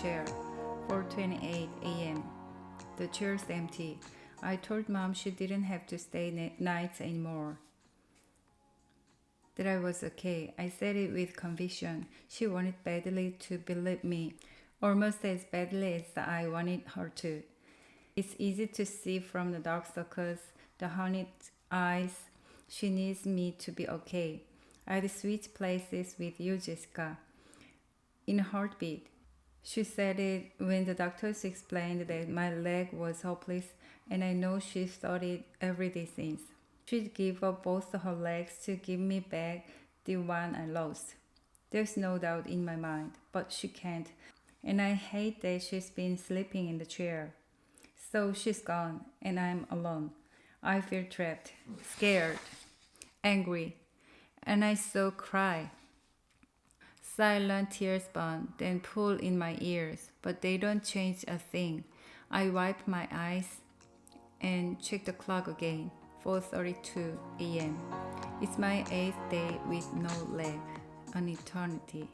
chair. 4:28 a.m. The chair's empty. I told Mom she didn't have to stay nights anymore. That I was okay. I said it with conviction. She wanted badly to believe me, almost as badly as I wanted her to. It's easy to see from the dark circles, the haunted eyes. She needs me to be okay. I'd switch places with you, Jessica. In a heartbeat. She said it when the doctors explained that my leg was hopeless, and I know she thought it every day since. She'd give up both her legs to give me back the one I lost. There's no doubt in my mind, but she can't, and I hate that she's been sleeping in the chair. So she's gone, and I'm alone. I feel trapped, scared, angry, and I so cry. Silent tears burn, then pull in my ears, but they don't change a thing. I wipe my eyes and check the clock again. 4:32 a.m. It's my 8th day with no leg, an eternity.